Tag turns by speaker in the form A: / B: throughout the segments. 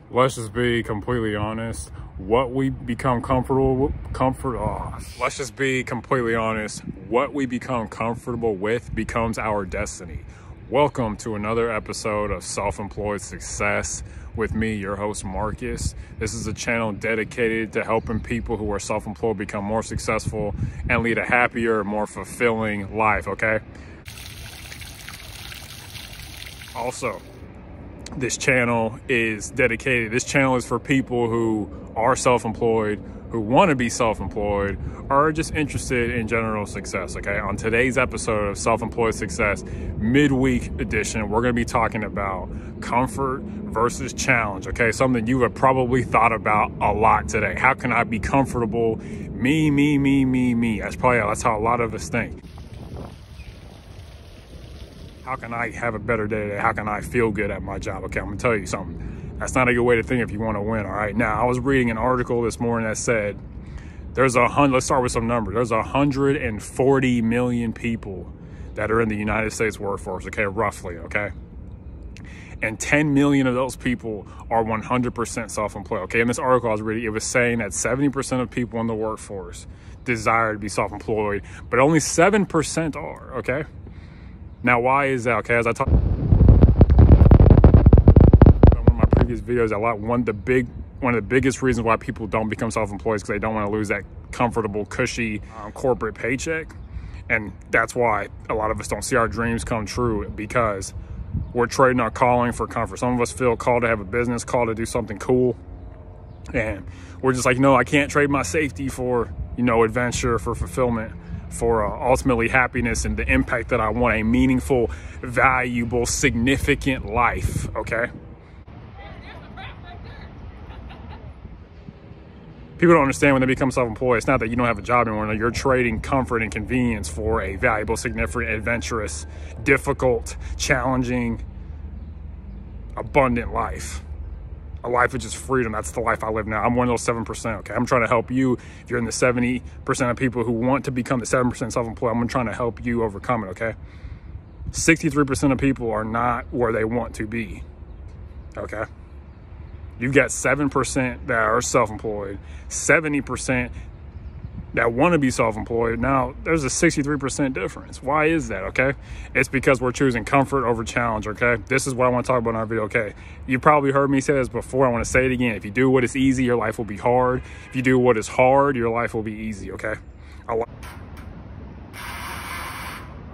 A: Let's just be completely honest. What we become comfortable let's just be completely honest. What we become comfortable with becomes our destiny. Welcome to another episode of Self-Employed Success with me, your host, Marcus. This is a channel dedicated to helping people who are self-employed become more successful and lead a happier, more fulfilling life, okay? Also, this channel is for people who are self-employed, who want to be self-employed, or are just interested in general success, okay? On today's episode of Self-Employed Success, midweek edition, we're going to be talking about comfort versus challenge, okay? Something you have probably thought about a lot today. How can I be comfortable? Me. That's how a lot of us think. How can I have a better day today? How can I feel good at my job? Okay, I'm gonna tell you something. That's not a good way to think if you want to win, all right? Now, I was reading an article this morning that said let's start with some numbers. There's 140 million people that are in the United States workforce, okay, roughly, okay? And 10 million of those people are 100% self-employed, okay? In this article I was reading, it was saying that 70% of people in the workforce desire to be self-employed, but only 7% are, okay? Now, why is that? Okay, as I talked in one of my previous videos, one of the biggest reasons why people don't become self-employed is because they don't want to lose that comfortable, cushy corporate paycheck, and that's why a lot of us don't see our dreams come true, because we're trading our calling for comfort. Some of us feel called to have a business, called to do something cool, and we're just like, no, I can't trade my safety for, adventure, for fulfillment, for ultimately happiness and the impact that I want, a meaningful, valuable, significant life, okay? People don't understand when they become self-employed, it's not that you don't have a job anymore. No, you're trading comfort and convenience for a valuable, significant, adventurous, difficult, challenging, abundant life. A life of just freedom. That's the life I live now. I'm one of those 7%, okay? I'm trying to help you. If you're in the 70% of people who want to become the 7% self-employed, I'm trying to help you overcome it, okay? 63% of people are not where they want to be, okay? You've got 7% that are self-employed, 70% that want to be self-employed. Now, there's a 63% difference. Why is that, okay? It's because we're choosing comfort over challenge, okay? This is what I want to talk about in our video, okay? You probably heard me say this before. I want to say it again. If you do what is easy, your life will be hard. If you do what is hard, your life will be easy, okay? A lot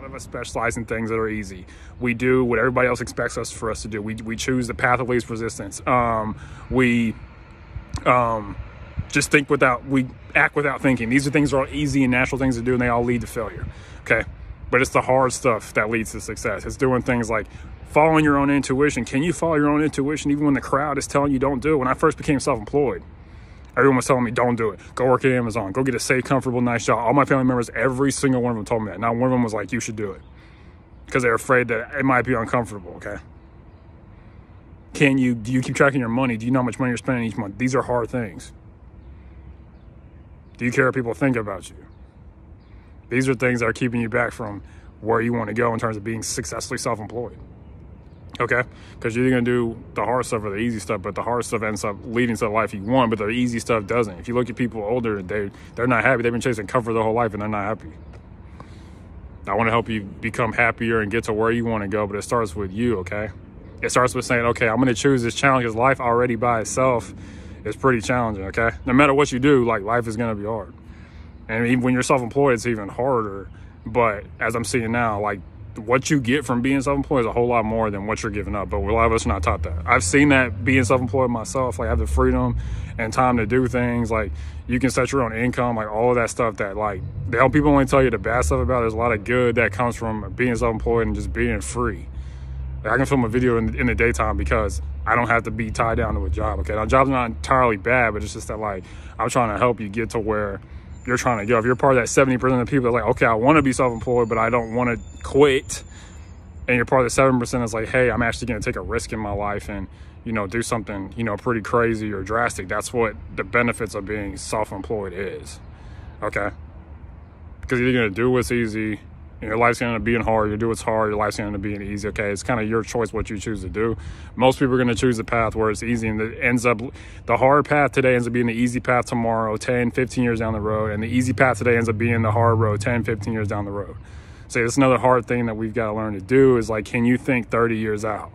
A: of us specialize in things that are easy. We do what everybody else expects for us to do. We choose the path of least resistance. We act without thinking. These are things that are all easy and natural things to do, and they all lead to failure, okay? But it's the hard stuff that leads to success. It's doing things like following your own intuition. Can you follow your own intuition even when the crowd is telling you don't do it? When I first became self-employed, everyone was telling me, don't do it. Go work at Amazon. Go get a safe, comfortable, nice job. All my family members, every single one of them told me that. Not one of them was like, you should do it, because they're afraid that it might be uncomfortable, okay? Do you keep track of your money? Do you know how much money you're spending each month? These are hard things. Do you care what people think about you? These are things that are keeping you back from where you want to go in terms of being successfully self-employed, okay? Because you're going to do the hard stuff or the easy stuff, but the hard stuff ends up leading to the life you want, but the easy stuff doesn't. If you look at people older, they're not happy. They've been chasing comfort their whole life, and they're not happy. I want to help you become happier and get to where you want to go, but it starts with you, okay? It starts with saying, okay, I'm going to choose this challenge, because life already by itself is pretty challenging, okay? No matter what you do, like, life is going to be hard. And even when you're self-employed, it's even harder. But as I'm seeing now, like, what you get from being self-employed is a whole lot more than what you're giving up. But a lot of us are not taught that. I've seen that being self-employed myself. Like, I have the freedom and time to do things. Like, you can set your own income, like, all of that stuff that, like, they help people only tell you the bad stuff about it. There's a lot of good that comes from being self-employed and just being free. Like, I can film a video in the daytime because I don't have to be tied down to a job, okay? Now, job's not entirely bad, but it's just that, like, I'm trying to help you get to where you're trying to go. If you're part of that 70% of people that are like, okay, I want to be self-employed, but I don't want to quit, and you're part of the 7% that's like, hey, I'm actually going to take a risk in my life and, do something, pretty crazy or drastic. That's what the benefits of being self-employed is, okay? Because you're going to do what's easy, And your life's going to be hard. You do what's hard. Your life's going to be easy. Okay, it's kind of your choice what you choose to do. Most people are going to choose a path where it's easy, and it ends up, the hard path today ends up being the easy path tomorrow, 10, 15 years down the road, and the easy path today ends up being the hard road 10, 15 years down the road. So it's another hard thing that we've got to learn to do is like, can you think 30 years out?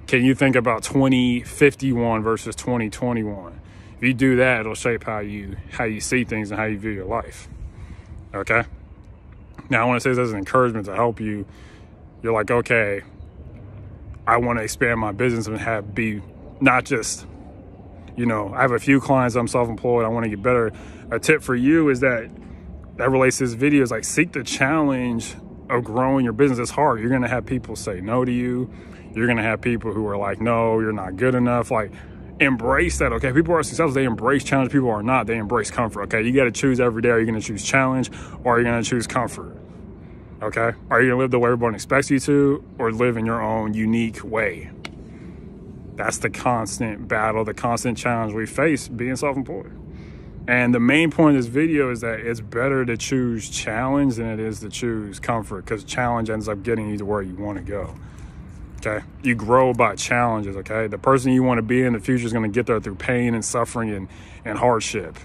A: Can you think about 2051 versus 2021? If you do that, it'll shape how you see things and how you view your life. Okay. Now, I want to say this as an encouragement to help you. You're like, okay, I want to expand my business and be not just, I have a few clients, I'm self-employed, I want to get better. A tip for you is that relates to this video is like, seek the challenge of growing your business. It's hard. You're going to have people say no to you. You're going to have people who are like, no, you're not good enough. Like, embrace that, okay? People are successful. They embrace challenge. People are not. They embrace comfort, okay? You got to choose every day. Are you going to choose challenge or are you going to choose comfort, okay? Are you going to live the way everyone expects you to or live in your own unique way? That's the constant battle, the constant challenge we face being self-employed. And the main point of this video is that it's better to choose challenge than it is to choose comfort, because challenge ends up getting you to where you want to go. Okay, you grow by challenges. Okay, the person you want to be in the future is going to get there through pain and suffering and hardship,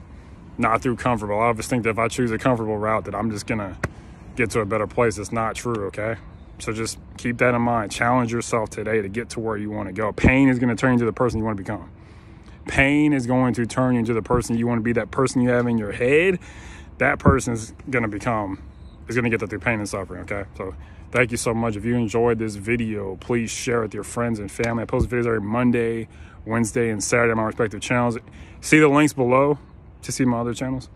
A: not through comfort. But a lot of us think that if I choose a comfortable route, that I'm just gonna get to a better place. It's not true. Okay, so just keep that in mind. Challenge yourself today to get to where you want to go. Pain is going to turn you into the person you want to become. Pain is going to turn you into the person you want to be. That person you have in your head, that person is going to get that through pain and suffering. Okay, so thank you so much. If you enjoyed this video, please share it with your friends and family. I post videos every Monday, Wednesday, and Saturday on my respective channels. See the links below to see my other channels.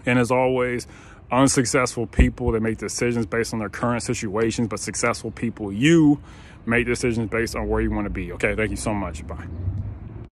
A: And as always, unsuccessful people, they make decisions based on their current situations, but successful people, you make decisions based on where you want to be. Okay, thank you so much. Bye.